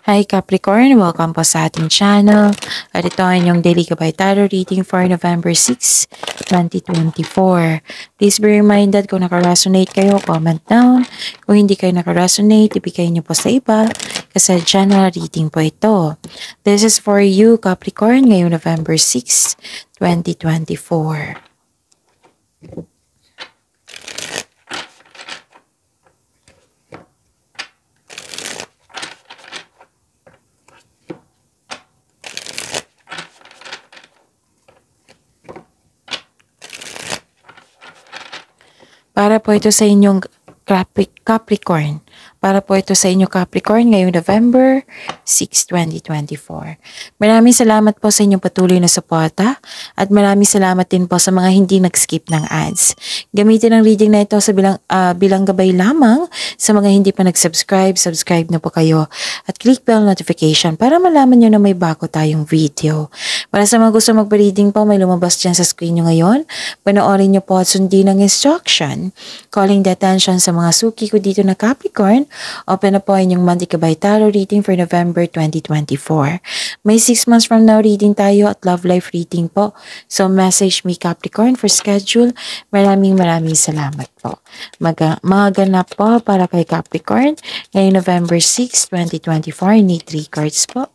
Hi Capricorn! Welcome po sa ating channel. At ito ang inyong daily gabay tarot reading for November 6, 2024. Please be reminded kung naka-resonate kayo, comment down. Kung hindi kayo naka-resonate, ibigay niyo po sa iba kasi channel reading po ito. This is for you Capricorn ngayong November 6, 2024. Para po ito sa inyong Capricorn. Para po ito sa inyo Capricorn ngayong November 6, 2024. Maraming salamat po sa inyong patuloy na suporta at maraming salamat din po sa mga hindi nag-skip ng ads. Gamitin ang reading na ito sa bilang gabay lamang sa mga hindi pa nag-subscribe. Subscribe na po kayo at click bell notification para malaman nyo na may bago tayong video. Para sa mga gusto magpa-reading po, may lumabas dyan sa screen nyo ngayon. Panoorin nyo po at sundin ang instruction. Calling the attention sa mga suki ko dito na Capricorn. Open na po inyong monthly gabay tarot reading for November 2024. May 6 months from now reading tayo at love life reading po. So message me Capricorn for schedule. Maraming salamat po. Maganap po para kay Capricorn ngayong November 6, 2024. Need 3 cards po.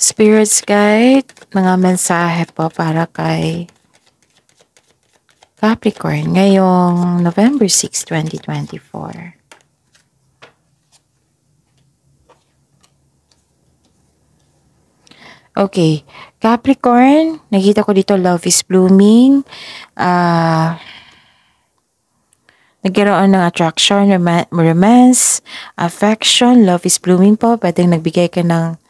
Spirits Guide, mga mensahe po para kay Capricorn ngayong November 6, 2024. Okay, Capricorn, nakita ko dito love is blooming. Nagkaroon ng attraction, romance, affection, love is blooming po. Pwedeng nagbigay ka ng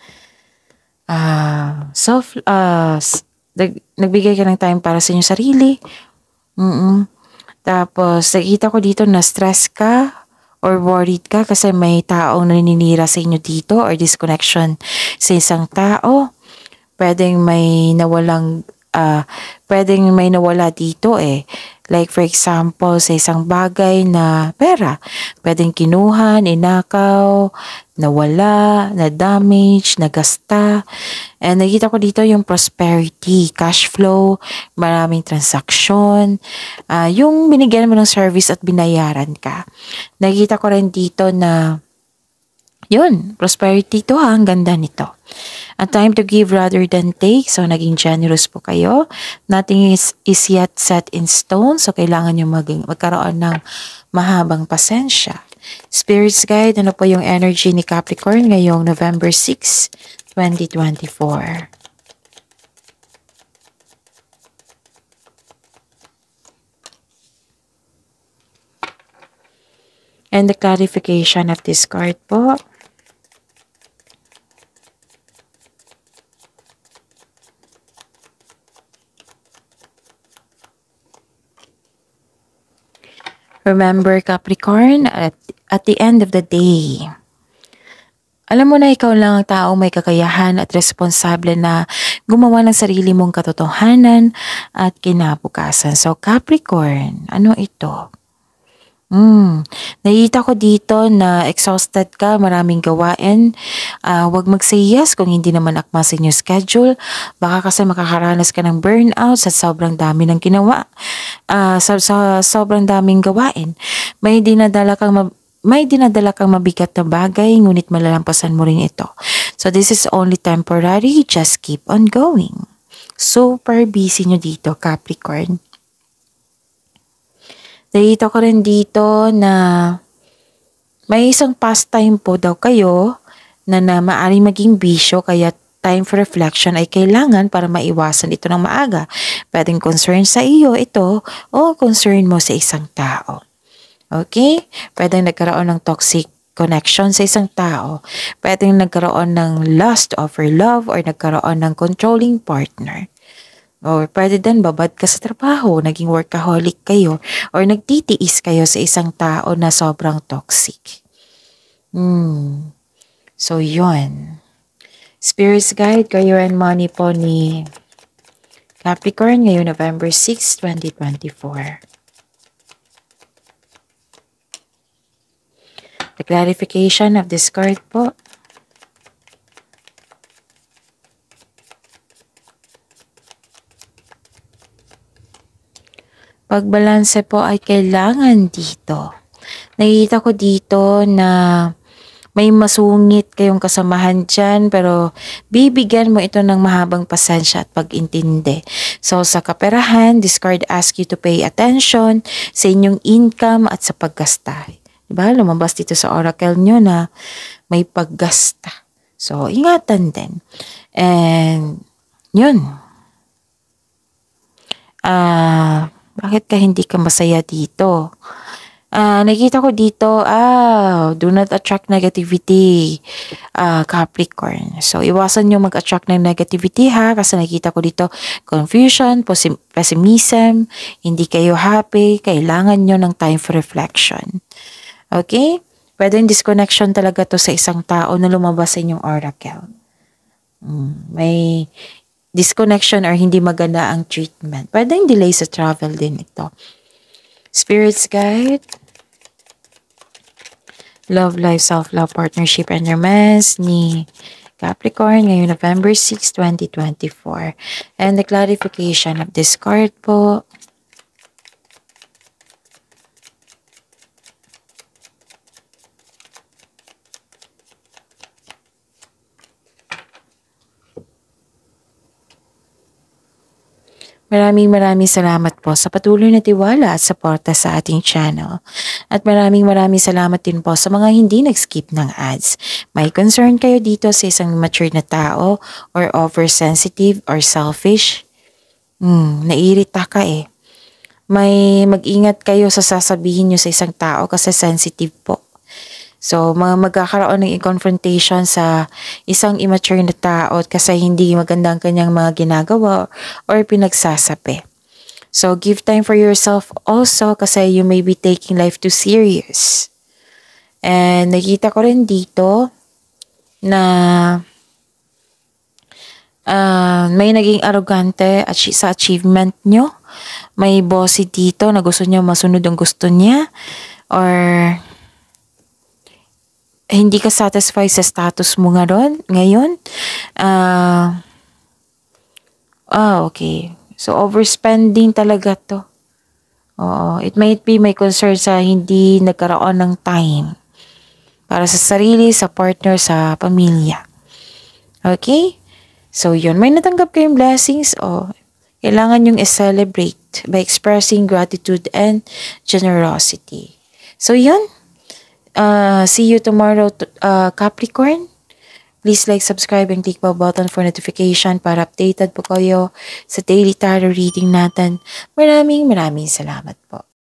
nagbigay ka ng time para sa inyong sarili. Tapos, nakita ko dito na stress ka or worried ka kasi may taong naninira sa inyo dito or disconnection sa isang tao. Pwedeng may nawala dito eh. Like for example, sa isang bagay na pera. Pwedeng kinuha, ninakaw, nawala, na-damage, nagasta. And nakita ko dito yung prosperity, cash flow, maraming transaksyon. Yung binigyan mo ng service at binayaran ka. Nakita ko rin dito na yun, prosperity to ha, ang ganda nito. A time to give rather than take. So, naging generous po kayo. Nothing is yet set in stone. So, kailangan nyo magkaroon ng mahabang pasensya. Spirits Guide, ano po yung energy ni Capricorn ngayong November 6, 2024? And the clarification of this card po. Remember Capricorn, at the end of the day, alam mo na ikaw lang ang taong may kakayahan at responsable na gumawa ng sarili mong katotohanan at kinabukasan. So Capricorn, ano ito? Nakita ko dito na exhausted ka, maraming gawain. Huwag mag-say yes kung hindi naman akma sa inyong schedule. Baka kasi makakaranas ka ng burnout sa sobrang dami ng ginawa. Sa sobrang daming gawain. May dinadala kang mabigat na bagay, ngunit malalampasan mo rin ito. So this is only temporary, just keep on going. Super busy nyo dito, Capricorn. Nakita ko rin dito na may isang pastime po daw kayo na maaaring maging bisyo kaya time for reflection ay kailangan para maiwasan ito ng maaga. Pwedeng concern sa iyo ito o concern mo sa isang tao. Okay? Pwedeng nagkaroon ng toxic connection sa isang tao. Pwedeng nagkaroon ng lust over love or nagkaroon ng controlling partner. Or pwede din babad ka sa trabaho, naging workaholic kayo, or nagtitiis kayo sa isang tao na sobrang toxic. So, yun. Spirit's Guide, Career and Money po ni Capricorn ngayon November 6, 2024. The clarification of this card po. Pagbalanse po ay kailangan dito. Nakikita ko dito na may masungit kayong kasamahan dyan, pero bibigyan mo ito ng mahabang pasensya at pag-intindi. So sa kaperahan, this card asks you to pay attention sa inyong income at sa paggasta. Diba? Lumabas dito sa oracle nyo na may paggasta. So ingatan din. And yun. Bakit ka hindi ka masaya dito? Nakita ko dito, do not attract negativity, Capricorn. So, iwasan nyo mag-attract ng negativity ha, kasi nakita ko dito, confusion, pessimism, hindi kayo happy, kailangan nyo ng time for reflection. Okay? Pwedeng disconnection talaga to sa isang tao na lumabas sa inyong oracle. May disconnection or hindi maganda ang treatment. Pwedeng delay sa travel din ito. Spirit's Guide, Love Life, Self-Love, Partnership, and Romance ni Capricorn ngayong November 6, 2024. And the clarification of this card po. Maraming salamat po sa patuloy na tiwala at suporta sa ating channel. At maraming salamat din po sa mga hindi nag-skip ng ads. May concern kayo dito sa isang mature na tao or oversensitive or selfish? Nairita ka eh. May mag-ingat kayo sa sasabihin nyo sa isang tao kasi sensitive po. So, magkakaroon ng confrontation sa isang immature na tao kasi hindi maganda ang kanyang mga ginagawa or pinagsasabi. So, give time for yourself also kasi you may be taking life too serious. And nakita ko rin dito na may naging arrogante at sa achievement nyo. May bossy dito na gusto niya masunod ang gusto niya or hindi ka satisfied sa status mo ngayon. Okay. So, overspending talaga to. It might be may concern sa hindi nagkaroon ng time para sa sarili, sa partner, sa pamilya. Okay? So, yun. May natanggap kayong blessings kailangan yung i-celebrate by expressing gratitude and generosity. So, yun. See you tomorrow, Capricorn. Please like, subscribe, and click the button for notification para updated po kayo sa daily tarot reading natin. Maraming salamat po.